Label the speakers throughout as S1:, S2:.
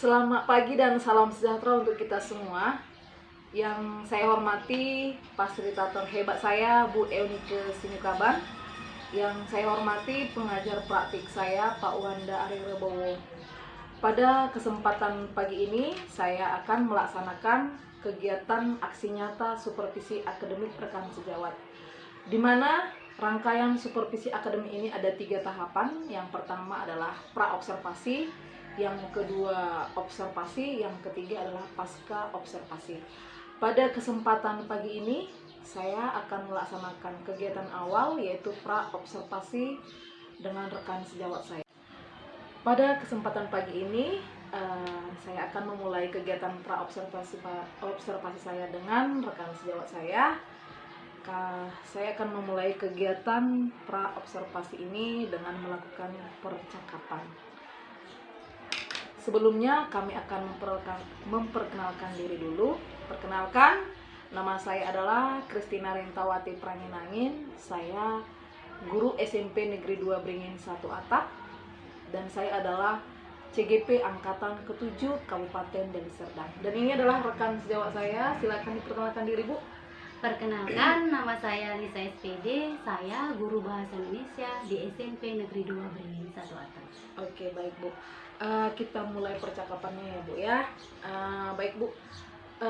S1: Selamat pagi dan salam sejahtera untuk kita semua. Yang saya hormati fasilitator hebat saya, Bu Eunike Sinukaban. Yang saya hormati pengajar praktik saya, Pak Wanda Arirebowo. Pada kesempatan pagi ini, saya akan melaksanakan kegiatan aksi nyata supervisi akademik rekan sejawat, di mana rangkaian supervisi akademik ini ada 3 tahapan. Yang pertama adalah pra-observasi, yang kedua observasi, yang ketiga adalah pasca observasi. Pada kesempatan pagi ini, saya akan melaksanakan kegiatan awal, yaitu pra-observasi dengan rekan sejawat saya. Pada kesempatan pagi ini, saya akan memulai kegiatan pra-observasi saya dengan rekan sejawat saya. Saya akan memulai kegiatan pra-observasi ini dengan melakukan percakapan. Sebelumnya kami akan memperkenalkan diri dulu. Perkenalkan, nama saya adalah Kristina Rentawati Pranginangin. Saya guru SMP Negeri 2 Beringin 1 Atap, dan saya adalah CGP Angkatan ke-7 Kabupaten Deli Serdang. Dan ini adalah rekan sejawat saya. Silakan diperkenalkan diri, Bu.
S2: Perkenalkan, nama saya Lisa SPD. Saya guru bahasa Indonesia di SMP Negeri 2 Beringin 1 Atap.
S1: Oke, baik, Bu. Kita mulai percakapannya ya, Bu ya. Baik, Bu.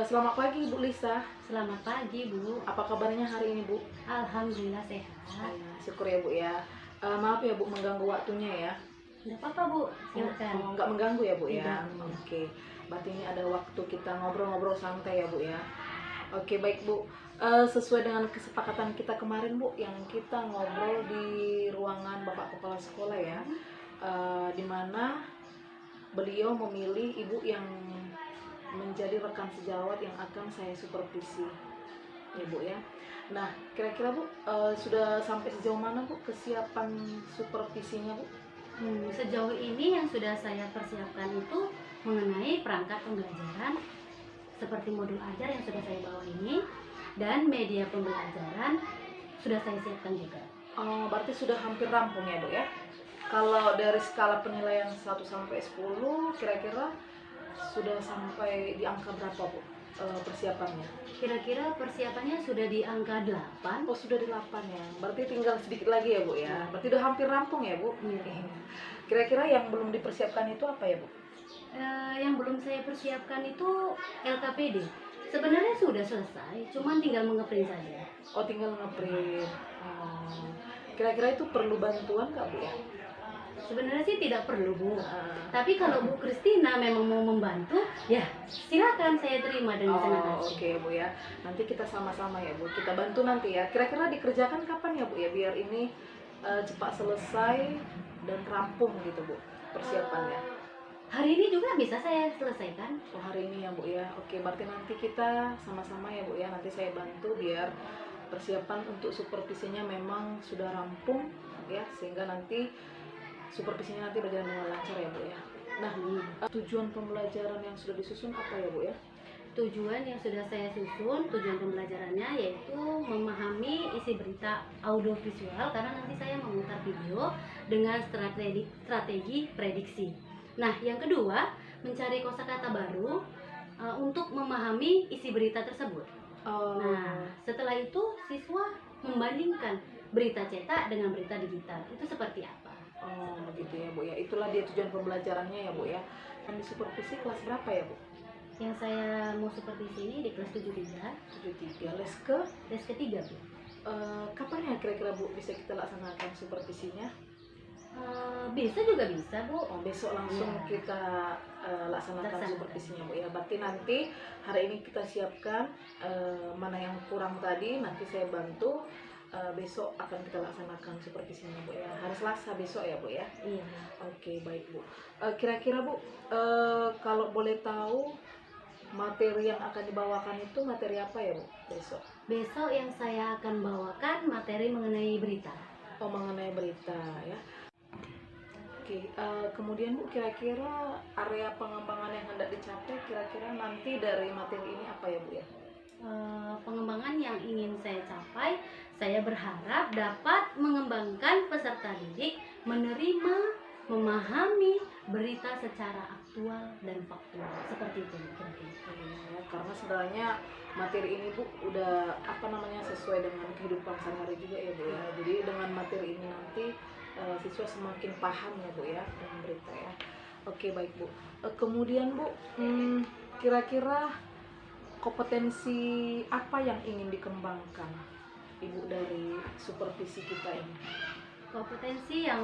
S1: Selamat pagi, Bu Lisa.
S2: Selamat pagi, Bu.
S1: Apa kabarnya hari ini, Bu?
S2: Alhamdulillah sehat.
S1: Syukur ya, Bu ya. Maaf ya, Bu, mengganggu waktunya ya.
S2: Tidak apa-apa, Bu. Silakan.
S1: Nggak mengganggu ya, Bu ya.
S2: Tidak.
S1: Oke. Berarti ini ada waktu kita ngobrol-ngobrol santai ya, Bu ya. Oke, baik, Bu. Sesuai dengan kesepakatan kita kemarin, Bu, yang kita ngobrol di ruangan Bapak Kepala Sekolah ya, di mana beliau memilih Ibu yang menjadi rekan sejawat yang akan saya supervisi, ya, Bu ya. Nah, kira-kira, Bu, sudah sampai sejauh mana, Bu, kesiapan supervisinya, Bu?
S2: Sejauh ini yang sudah saya persiapkan itu mengenai perangkat pembelajaran seperti modul ajar yang sudah saya bawa ini, dan media pembelajaran sudah saya siapkan juga.
S1: Berarti sudah hampir rampung ya, Bu ya. Kalau dari skala penilaian 1 sampai 10, kira-kira sudah sampai di angka berapa, Bu, persiapannya?
S2: Kira-kira persiapannya sudah di angka 8.
S1: Oh, sudah di 8 ya. Berarti tinggal sedikit lagi ya, Bu ya. Berarti udah hampir rampung ya, Bu.
S2: Iya.
S1: Kira-kira yang belum dipersiapkan itu apa ya, Bu?
S2: Yang belum saya persiapkan itu LKPD. Sebenarnya sudah selesai, cuman tinggal mengeprint saja.
S1: Oh, tinggal ngeprint. Kira-kira itu perlu bantuan nggak, Bu ya?
S2: Sebenarnya sih tidak perlu, Bu. Tapi kalau Bu Kristina memang mau membantu, ya silakan, saya terima dengan senang hati.
S1: Oke, Bu ya. Nanti kita sama-sama ya, Bu. Kita bantu nanti ya. Kira-kira dikerjakan kapan ya, Bu ya? Biar ini cepat selesai dan rampung gitu, Bu, persiapannya.
S2: Hari ini juga bisa saya selesaikan.
S1: Oh, hari ini ya, Bu ya. Oke, berarti nanti kita sama-sama ya, Bu ya. Nanti saya bantu biar persiapan untuk supervisinya memang sudah rampung ya, sehingga nanti supervisinya nanti berjalan dengan lancar ya, Bu ya. Nah, tujuan pembelajaran yang sudah disusun apa ya, Bu ya?
S2: Tujuan yang sudah saya susun, tujuan pembelajarannya yaitu memahami isi berita audiovisual, karena nanti saya memutar video dengan strategi prediksi. Nah, yang kedua, mencari kosakata baru untuk memahami isi berita tersebut. Nah, setelah itu siswa membandingkan berita cetak dengan berita digital. Itu seperti apa?
S1: Begitu ya, Bu ya. Itulah dia tujuan pembelajarannya ya, Bu ya. Dan di supervisi kelas berapa ya, Bu?
S2: Yang saya mau supervisi ini di kelas 73.
S1: 73. Les
S2: ketiga, Bu.
S1: Kapan ya kira-kira, Bu, bisa kita laksanakan supervisinya?
S2: Bisa juga bisa, Bu.
S1: Besok langsung kita laksanakan supervisinya, Bu ya. Berarti nanti hari ini kita siapkan mana yang kurang tadi, nanti saya bantu. Besok akan kita laksanakan supervisinya, Bu ya. Hari Selasa besok ya, Bu ya.
S2: Iya.
S1: Oke, baik, Bu. Kira-kira, Bu, kalau boleh tahu materi yang akan dibawakan itu materi apa ya, Bu, besok?
S2: Besok yang saya akan bawakan materi mengenai berita.
S1: Mengenai berita ya. Oke, kemudian, Bu, kira-kira area pengembangan yang hendak dicapai kira-kira nanti dari materi ini apa ya, Bu ya?
S2: Pengembangan yang ingin saya capai, saya berharap dapat mengembangkan peserta didik menerima, memahami berita secara aktif kontekstual dan faktual. Seperti itu kira-kira.
S1: Ya, karena sebenarnya materi ini Bu udah sesuai dengan kehidupan sehari-hari juga ya Bu ya. Jadi dengan materi ini nanti siswa semakin paham ya Bu ya dengan berita ya. Oke baik Bu. Kemudian Bu, kira-kira kompetensi apa yang ingin dikembangkan Ibu dari supervisi kita ini?
S2: Kompetensi yang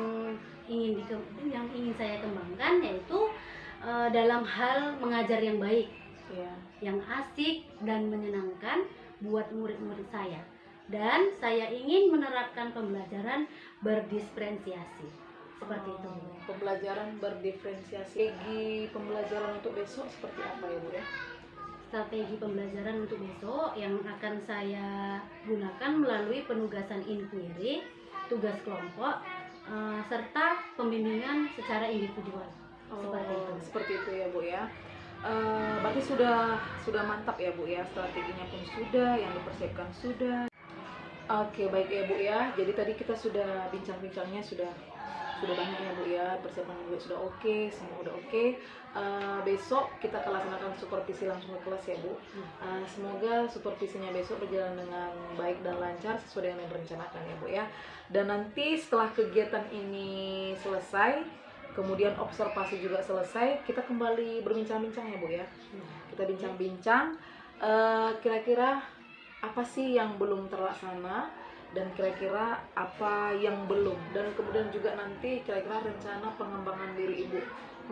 S2: ingin saya kembangkan yaitu dalam hal mengajar yang baik,
S1: Ya.
S2: yang asik dan menyenangkan buat murid-murid saya. Dan saya ingin menerapkan pembelajaran berdiferensiasi. Seperti itu.
S1: Pembelajaran berdiferensiasi. Strategi pembelajaran untuk besok seperti apa ya Bu ya?
S2: Strategi pembelajaran untuk besok yang akan saya gunakan melalui penugasan inquiry, tugas kelompok, serta pembimbingan secara individual. Seperti itu.
S1: Seperti itu ya Bu ya. Berarti sudah mantap ya Bu ya, strateginya pun sudah, yang dipersiapkan sudah. Oke baik ya Bu ya. Jadi tadi kita sudah bincang-bincangnya sudah banyak ya Bu ya, persiapan juga sudah oke, semua udah oke. Besok kita akan laksanakan supervisi langsung ke kelas ya Bu. Semoga supervisinya besok berjalan dengan baik dan lancar sesuai dengan yang direncanakan ya Bu ya. Dan nanti setelah kegiatan ini selesai, kemudian observasi juga selesai, kita kembali berbincang-bincang ya Bu ya. Kita bincang-bincang kira-kira apa sih yang belum terlaksana dan kira-kira apa yang belum, dan kemudian juga nanti kira-kira rencana pengembangan diri Ibu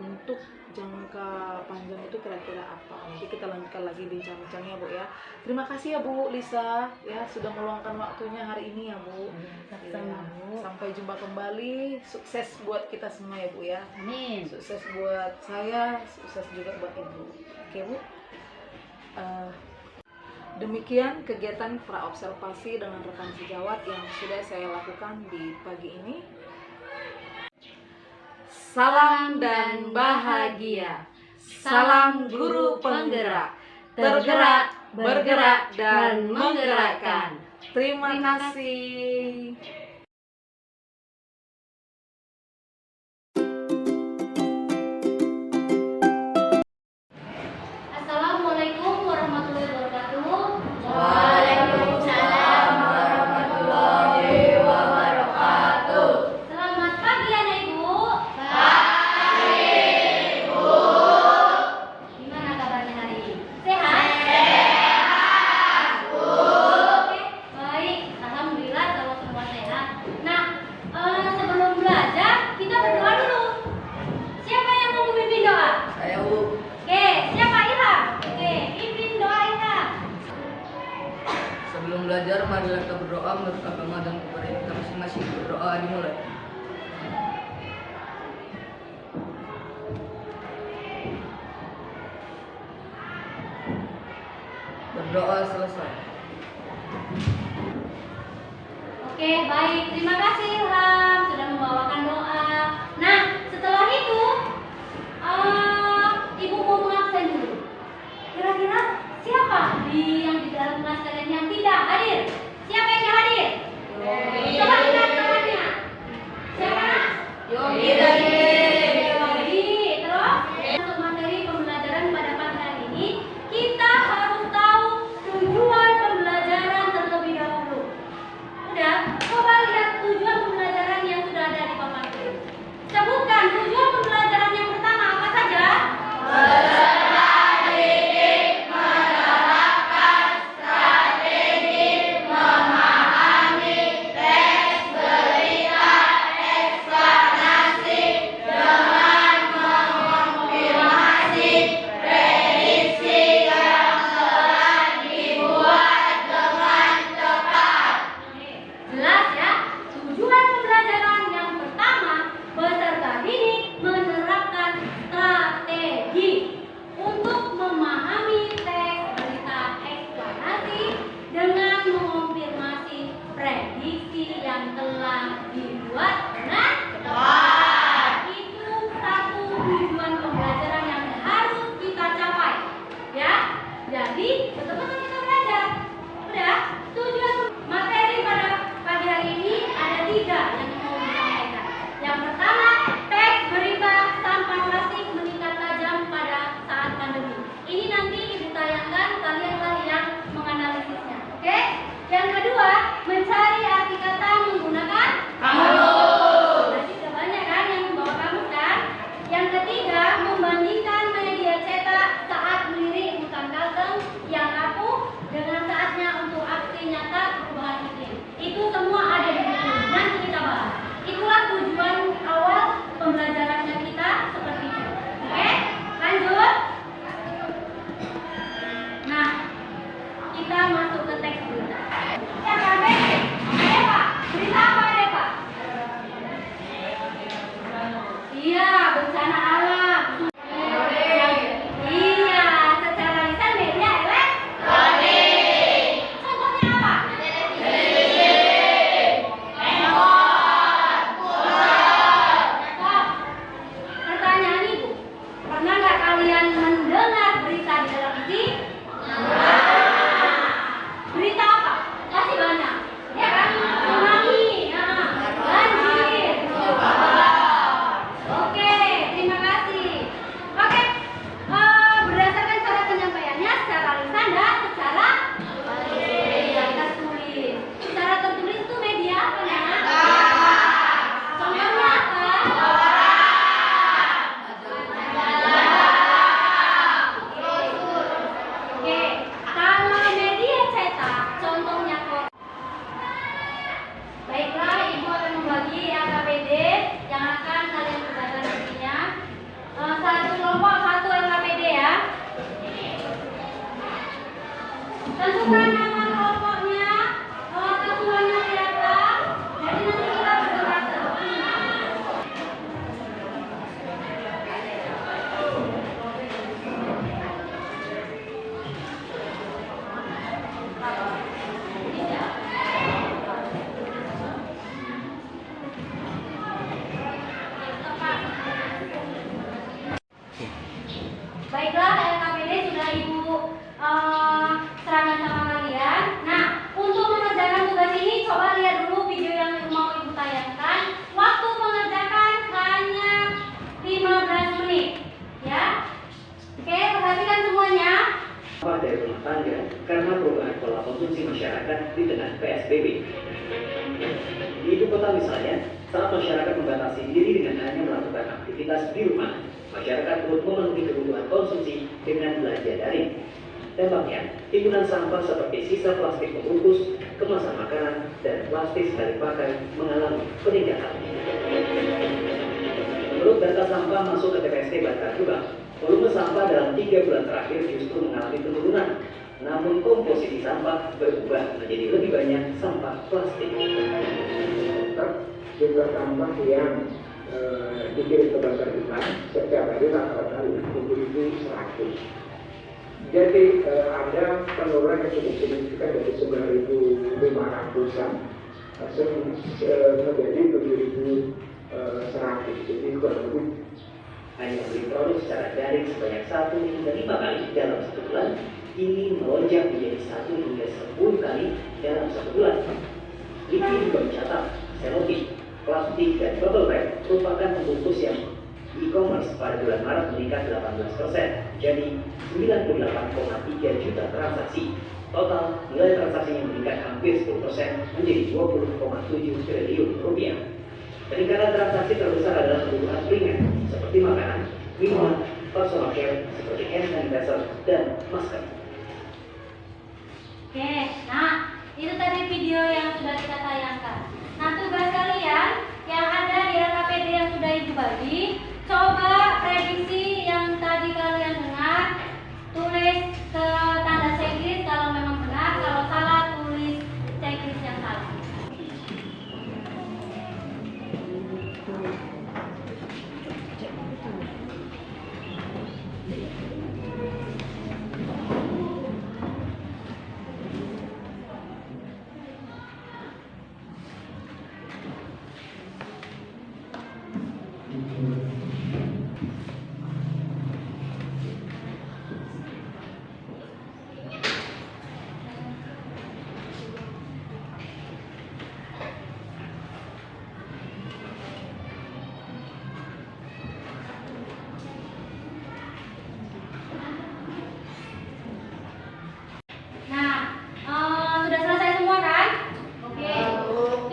S1: untuk jangka panjang itu kira-kira apa. Nanti kita lanjutkan lagi bincang-bincangnya Bu ya. Terima kasih ya Bu Lisa ya sudah meluangkan waktunya hari ini ya Bu.
S2: Sama, Bu.
S1: Sampai jumpa kembali. Sukses buat kita semua ya Bu ya.
S2: Amin.
S1: Sukses buat saya, sukses juga buat Ibu. Oke Bu. Demikian kegiatan praobservasi dengan rekan sejawat yang sudah saya lakukan di pagi ini. Salam dan bahagia. Salam guru penggerak. Tergerak, bergerak, dan menggerakkan. Terima kasih.
S2: Assalamualaikum warahmatullahi wabarakatuh.
S3: Waalaikumsalam warahmatullahi wabarakatuh.
S2: Selamat pagi anak ibu.
S3: Pagi, Bu.
S2: Gimana kabarnya hari ini? Sehat?
S3: Sehat, Bu.
S2: Oke, baik. Alhamdulillah kalau semua sehat. Nah, sebelum belajar kita berdoa dulu. Siapa yang mau memimpin doa?
S3: Saya, Bu.
S2: Oke, siapa Ilham? Oke, pimpin doa Ilham.
S3: Sebelum belajar, marilah kita berdoa menurut agama dan kepada kita masing-masing. Berdoa dimulai. Berdoa selesai.
S2: Oke, baik. Terima kasih Ilham sudah membawakan doa. Nah, setelah itu Ibu mau mengabsen dulu. Kira-kira siapa yang di dalam kelas kalian yang tidak hadir? Siapa yang tidak hadir? Coba lihat tangannya. Siapa?
S3: Yogi.
S2: Yogi. Terus untuk materi pembelajaran pada pagi hari ini kita harus tahu tujuan pembelajaran terlebih dahulu. Udah, coba lihat tujuan pembelajaran yang sudah ada di papan tulis. Sebutkan tujuan pembelajaran yang pertama apa saja?
S3: Peserta didik menerapkan strategi
S2: siapkan nama kelompoknya, ketuanya siapa, jadi nanti kita berdasar. Baiklah, LKPD sudah Ibu serahkan sama kalian. Nah, untuk mengerjakan tugas ini, coba lihat dulu video yang mau Ibu tayangkan. Waktu mengerjakan hanya 15 menit. Ya. Oke, perhatikan semuanya.
S4: Dari rumah tangga karena perubahan pola konsumsi masyarakat di tengah PSBB. Di ibu kota misalnya, saat masyarakat membatasi diri dengan hanya melakukan aktivitas di rumah, masyarakat turut memenuhi kebutuhan konsumsi dengan belanja daring. Dampaknya, timbunan sampah seperti sisa plastik pembungkus, kemasan makanan, dan plastik sekali pakai mengalami peningkatan. Menurut data sampah masuk ke TPST Bantar Gebang, volume sampah dalam 3 bulan terakhir justru mengalami penurunan. Namun komposisi sampah berubah menjadi lebih banyak sampah plastik.
S5: Jumlah sampah yang dikirim ke Bantar Gebang setiap hari rata-rata 50.100. Jadi ada penurunan yang cukup signifikan dari 9.500-an menjadi 7.100. Jadi kurang lebih
S4: Hanya membeli produk secara daring sebanyak 1 hingga 5 kali dalam 1 bulan, ini melonjak menjadi 1 hingga 10 kali dalam 1 bulan. LIPI juga mencatat, selotip, plastik, dan bubble wrap merupakan pembungkus yang e-commerce pada bulan Maret meningkat 18%, jadi 98,3 juta transaksi. Total nilai transaksinya meningkat hampir 10% menjadi 20,7 triliun rupiah. Peningkatan transaksi terbesar adalah kebutuhan primer seperti makanan, minuman, personal care seperti hand sanitizer, dan masker.
S2: Oke, nah itu tadi video yang sudah kita tayangkan. Nah, tugas kalian yang ada di LKPD yang sudah Ibu bagi, coba prediksi yang tadi kalian dengar, tulis ke tanda checklist kalau memang benar, kalau salah tulis checklist yang salah. Sudah selesai semua kan? Oke.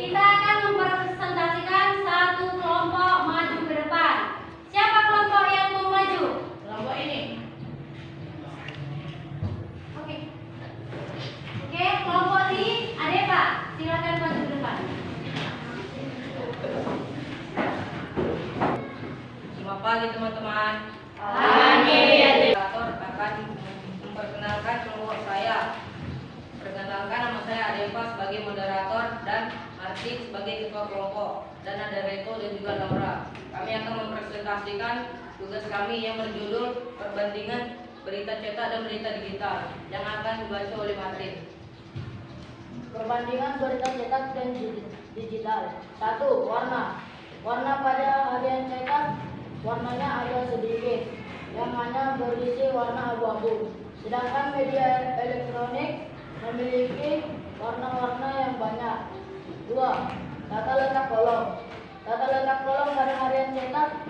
S2: Kita akan mempresentasikan satu kelompok maju ke depan. Siapa kelompok yang mau maju? Kelompok ini. Oke. Oke, kelompok ini ada Pak. Silakan maju ke depan.
S3: Selamat pagi teman-teman.
S2: Pagi.
S3: Moderator akan memperkenalkan kelompok saya. Perkenalkan, nama saya Adepa sebagai moderator dan Martin sebagai ketua kelompok, dan ada Reto dan juga Laura. Kami akan mempresentasikan tugas kami yang berjudul perbandingan berita cetak dan berita digital yang akan dibaca oleh Martin.
S6: Perbandingan berita cetak dan digital. 1. Warna. Warna pada harian cetak warnanya agak sedikit, yang hanya berisi warna abu-abu. Sedangkan media elektronik memiliki warna-warna yang banyak. 2. Tata letak kolom. Tata letak kolom pada harian cetak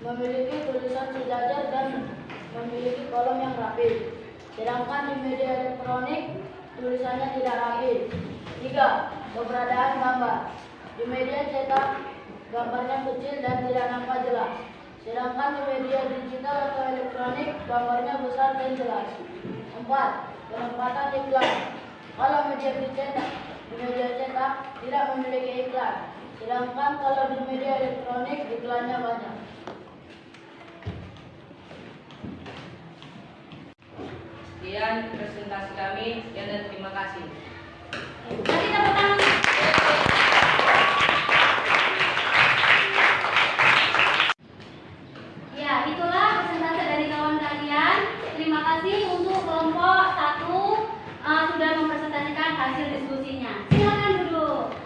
S6: memiliki tulisan sejajar dan memiliki kolom yang rapi. Sedangkan di media elektronik tulisannya tidak rapi. 3. Keberadaan gambar. Di media cetak gambarnya kecil dan tidak nampak jelas. Sedangkan di media digital atau elektronik gambarnya besar dan jelas. 4. Penempatan iklan. Kalau media cetak tidak memiliki iklan. Sedangkan kalau di media elektronik iklannya banyak.
S3: Sekian Sekian presentasi kami. Sekian dan terima kasih.
S2: Kasih tepuk tangan. Ya, itulah presentasi dari kawan kalian. Terima kasih untuk kelompok 1 sudah mempresentasikan hasil diskusinya. Silakan duduk.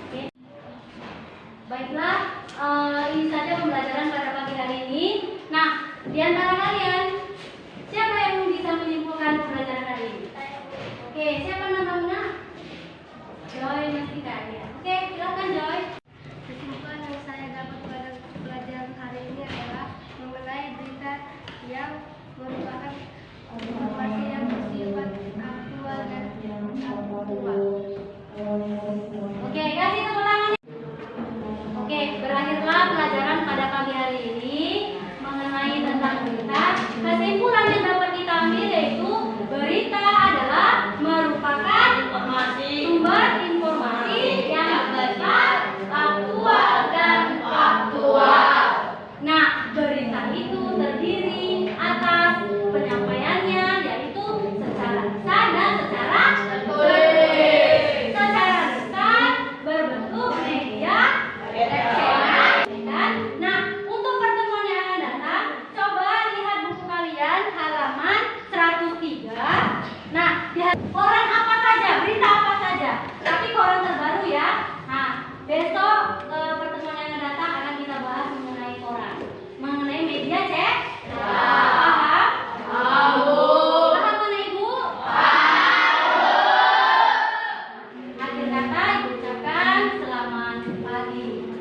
S2: Oke. Baiklah, ini saja pembelajaran pada pagi hari ini. Nah, di antara kalian, siapa yang bisa menyimpulkan pembelajaran hari ini? Oke, siapa namanya? Joy Mastika ya. Oke, silakan Joy.
S7: Kesimpulan yang saya dapat pada pelajaran hari ini adalah mengenai berita yang merupakan informasi yang bersifat aktual dan aktual.
S2: Oke, kasih tepuk tangan. Oke, berakhirlah pelajaran pada pagi hari ini mengenai tentang berita. Kesimpulan yang dapat kita ambil yaitu berita adalah merupakan sumber informasi yang benar, aktual dan faktual. Nah, berita itu terdiri atas penyampaiannya yaitu secara lisan dan secara tertulis. Secara lisan berbentuk media cetak. Nah, untuk pertemuan yang akan datang, coba lihat buku kalian halaman 103. Nah, koran apa saja, berita apa saja, tapi koran terbaru ya. Nah, besok pertemuan yang akan datang akan kita bahas mengenai koran, mengenai media cetak. Paham? Paham mana Ibu? Akhir kata Ibu ucapkan selamat pagi.